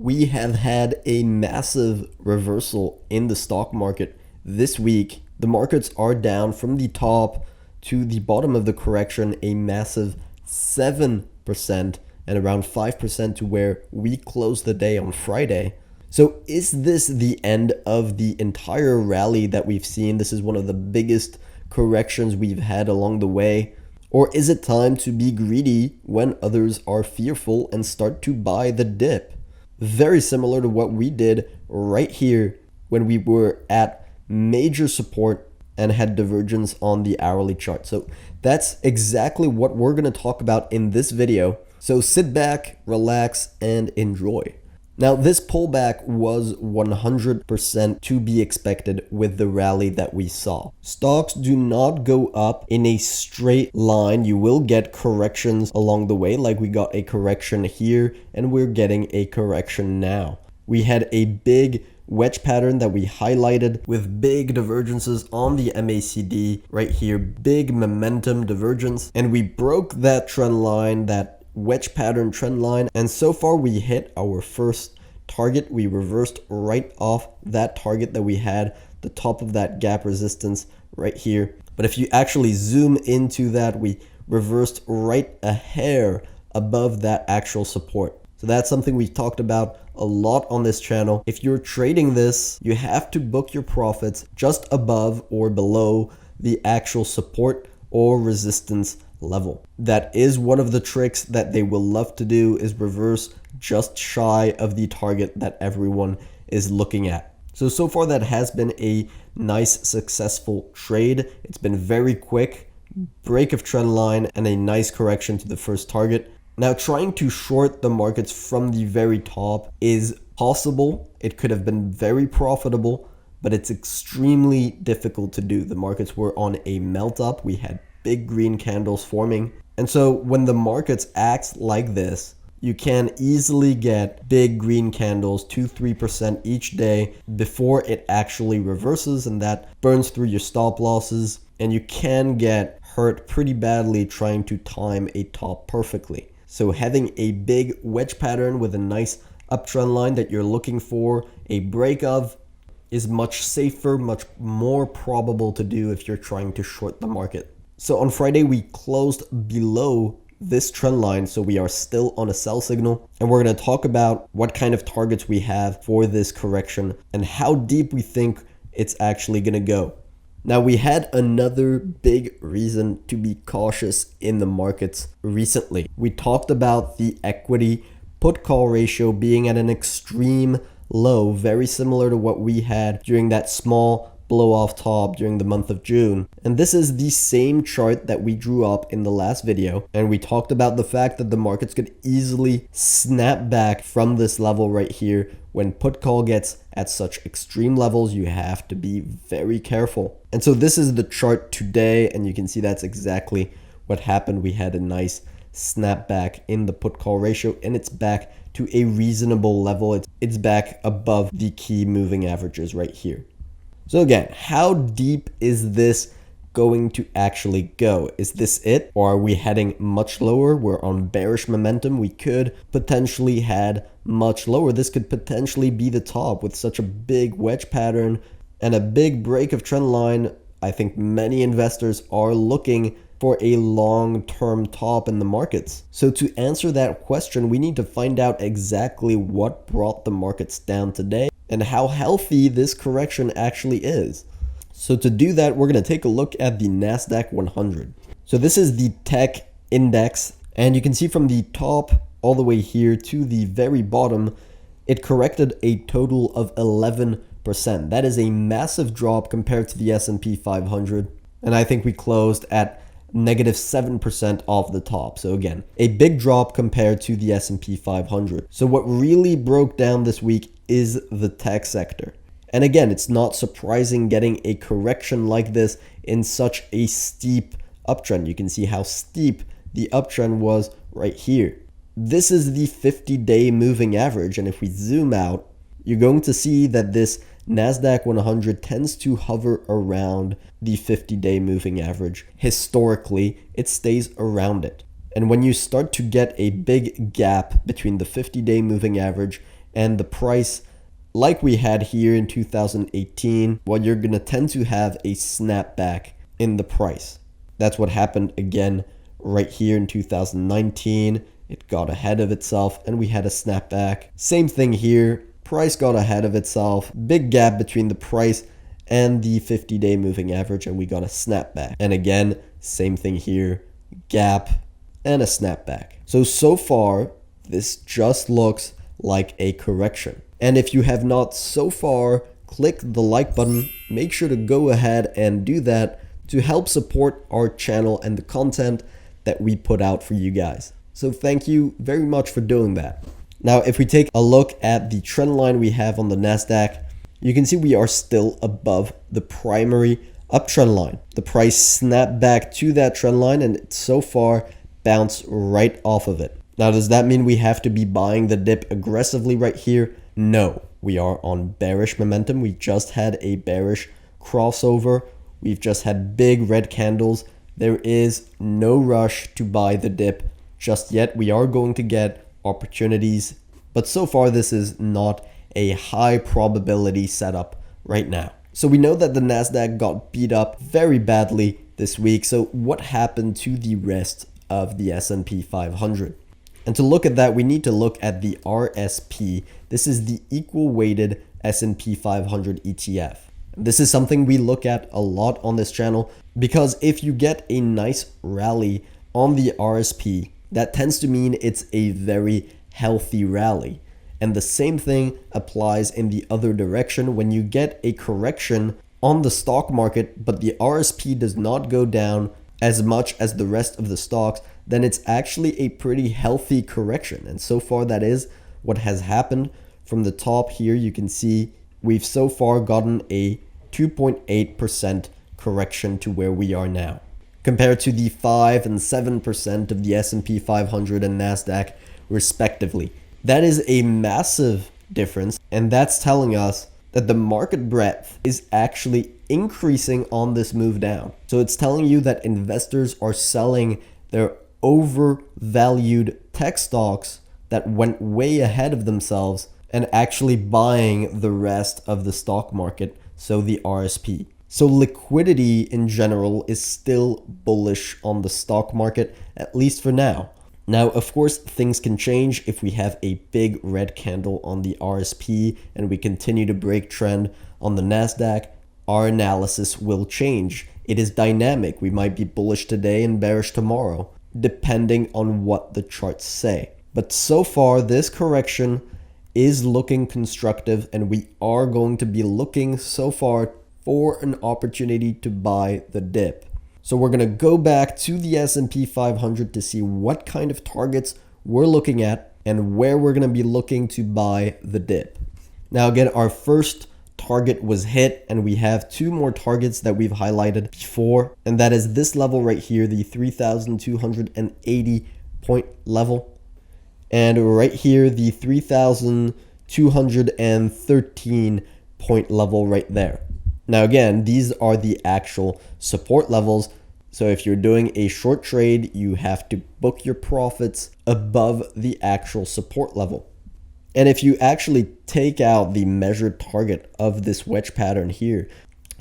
We have had a massive reversal in the stock market this week. The markets are down from the top to the bottom of the correction, a massive 7% and around 5% to where we closed the day on Friday. So is this the end of the entire rally that we've seen? This is one of the biggest corrections we've had along the way. Or is it time to be greedy when others are fearful and start to buy the dip? Very similar to what we did right here when we were at major support and had divergence on the hourly chart. So that's exactly what we're going to talk about in this video. So sit back, relax, and enjoy. Now, this pullback was 100% to be expected with the rally that we saw. Stocks do not go up in a straight line. You will get corrections along the way, like we got a correction here, and we're getting a correction now. We had a big wedge pattern that we highlighted with big divergences on the MACD right here, big momentum divergence, and we broke that trend line, that wedge pattern trend line, and so far we hit our first target. We reversed right off that target that we had, the top of that gap resistance right here. But if you actually zoom into that, we reversed right a hair above that actual support. So that's something we've talked about a lot on this channel. If you're trading this, you have to book your profits just above or below the actual support or resistance level. That is one of the tricks that they will love to do, is reverse just shy of the target that everyone is looking at. So far that has been a nice successful trade. It's been very quick, break of trend line and a nice correction to the first target. Now, trying to short the markets from the very top is possible. It could have been very profitable, but it's extremely difficult to do. The markets were on a melt up. We had big green candles forming. And so when the markets act like this, you can easily get big green candles, 2-3% each day before it actually reverses, and that burns through your stop losses, and you can get hurt pretty badly trying to time a top perfectly. So having a big wedge pattern with a nice uptrend line that you're looking for a break of is much safer, much more probable to do if you're trying to short the market. So on Friday, we closed below this trend line, so we are still on a sell signal, and we're going to talk about what kind of targets we have for this correction and how deep we think it's actually going to go. Now, we had another big reason to be cautious in the markets recently. We talked about the equity put call ratio being at an extreme low, very similar to what we had during that small blow off top during the month of June. And this is the same chart that we drew up in the last video. And we talked about the fact that the markets could easily snap back from this level right here. When put call gets at such extreme levels, you have to be very careful. And so this is the chart today, and you can see that's exactly what happened. We had a nice snapback in the put call ratio, and it's back to a reasonable level. It's back above the key moving averages right here. So again, how deep is this going to actually go? Is this it? Or are we heading much lower? We're on bearish momentum. We could potentially head much lower. This could potentially be the top with such a big wedge pattern and a big break of trend line. I think many investors are looking for a long-term top in the markets. So to answer that question, we need to find out exactly what brought the markets down today and how healthy this correction actually is. So to do that, we're going to take a look at the NASDAQ 100. So this is the tech index, and you can see from the top all the way here to the very bottom, it corrected a total of 11%. That is a massive drop compared to the SP 500, and I think we closed at -7% off the top. So again, a big drop compared to the SP 500. So what really broke down this week is the tech sector. And again, it's not surprising getting a correction like this in such a steep uptrend. You can see how steep the uptrend was right here. This is the 50-day moving average, and if we zoom out, you're going to see that this NASDAQ 100 tends to hover around the 50-day moving average. Historically, it stays around it. And when you start to get a big gap between the 50-day moving average and the price, like we had here in 2018, well, you're going to tend to have a snapback in the price. That's what happened again right here in 2019. It got ahead of itself and we had a snapback. Same thing here. Price got ahead of itself. Big gap between the price and the 50-day moving average, and we got a snapback. And again, same thing here. Gap and a snapback. So far, this just looks like a correction. And if you have not so far, click the like button. Make sure to go ahead and do that to help support our channel and the content that we put out for you guys. So thank you very much for doing that. Now, if we take a look at the trend line we have on the NASDAQ, you can see we are still above the primary uptrend line. The price snapped back to that trend line and it so far bounced right off of it. Now, does that mean we have to be buying the dip aggressively right here? No, we are on bearish momentum. We just had a bearish crossover. We've just had big red candles. There is no rush to buy the dip just yet. We are going to get opportunities, but so far this is not a high probability setup right now. So we know that the NASDAQ got beat up very badly this week. So what happened to the rest of the S&P 500? And to look at that, we need to look at the RSP. This is the equal weighted S&P 500 ETF. This is something we look at a lot on this channel because if you get a nice rally on the RSP, that tends to mean it's a very healthy rally. And the same thing applies in the other direction. When you get a correction on the stock market, but the RSP does not go down as much as the rest of the stocks, then it's actually a pretty healthy correction. And so far that is what has happened. From the top here, you can see we've so far gotten a 2.8% correction to where we are now, compared to the 5 and 7% of the S&P 500 and NASDAQ respectively. That is a massive difference, and that's telling us that the market breadth is actually increasing on this move down. So it's telling you that investors are selling their overvalued tech stocks that went way ahead of themselves and actually buying the rest of the stock market, so the RSP. So liquidity in general is still bullish on the stock market, at least for now. Now, of course, things can change if we have a big red candle on the RSP and we continue to break trend on the NASDAQ. Our analysis will change. It is dynamic. We might be bullish today and bearish tomorrow, depending on what the charts say. But so far, this correction is looking constructive, and we are going to be looking so far for an opportunity to buy the dip. So we're going to go back to the S&P 500 to see what kind of targets we're looking at and where we're going to be looking to buy the dip. Now again, our first target was hit, and we have two more targets that we've highlighted before, and that is this level right here, the 3,280 point level, and right here the 3,213 point level right there. Now again, these are the actual support levels. So if you're doing a short trade, you have to book your profits above the actual support level. And if you actually take out the measured target of this wedge pattern here,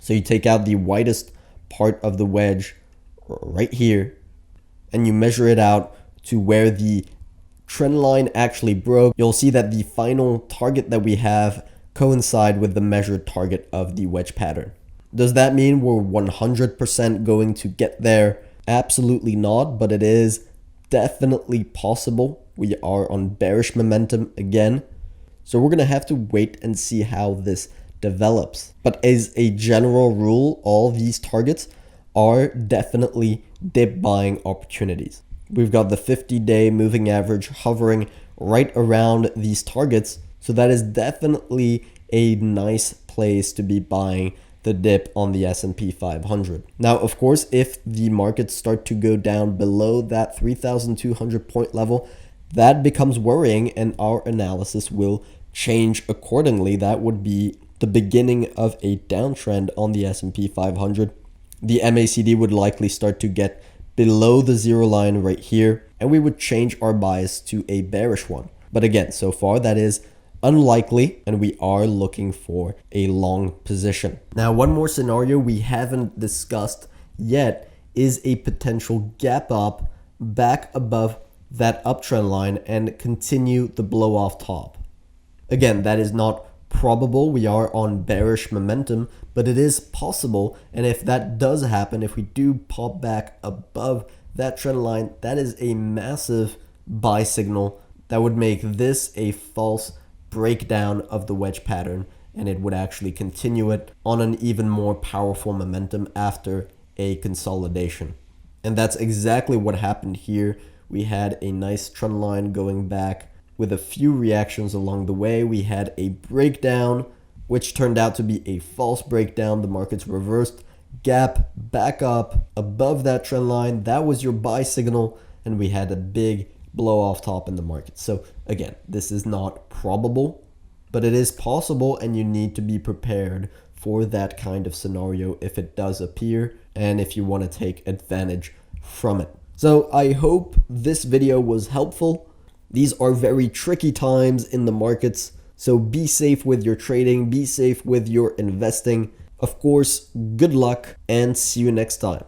so you take out the widest part of the wedge right here, and you measure it out to where the trend line actually broke, you'll see that the final target that we have coincide with the measured target of the wedge pattern. Does that mean we're 100% going to get there? Absolutely not, but it is definitely possible. We are on bearish momentum again, so we're going to have to wait and see how this develops. But as a general rule, all these targets are definitely dip buying opportunities. We've got the 50-day moving average hovering right around these targets, so that is definitely a nice place to be buying the dip on the S&P 500. Now, of course, if the markets start to go down below that 3,200 point level, that becomes worrying and our analysis will change accordingly. That would be the beginning of a downtrend on the S&P 500. The MACD would likely start to get below the zero line right here, and we would change our bias to a bearish one. But again, so far that is unlikely, and we are looking for a long position. Now, one more scenario we haven't discussed yet is a potential gap up back above that uptrend line and continue the blow off top. Again, that is not probable. We are on bearish momentum, but it is possible. And if that does happen, if we do pop back above that trend line, that is a massive buy signal that would make this a false breakdown of the wedge pattern, and it would actually continue it on an even more powerful momentum after a consolidation. And that's exactly what happened here. We had a nice trend line going back with a few reactions along the way. We had a breakdown, which turned out to be a false breakdown. The markets reversed, gap back up above that trend line. That was your buy signal, and we had a big blow off top in the market. So again, this is not probable, but it is possible, and you need to be prepared for that kind of scenario if it does appear and if you want to take advantage from it. So I hope this video was helpful. These are very tricky times in the markets, so be safe with your trading, be safe with your investing. Of course, good luck and see you next time.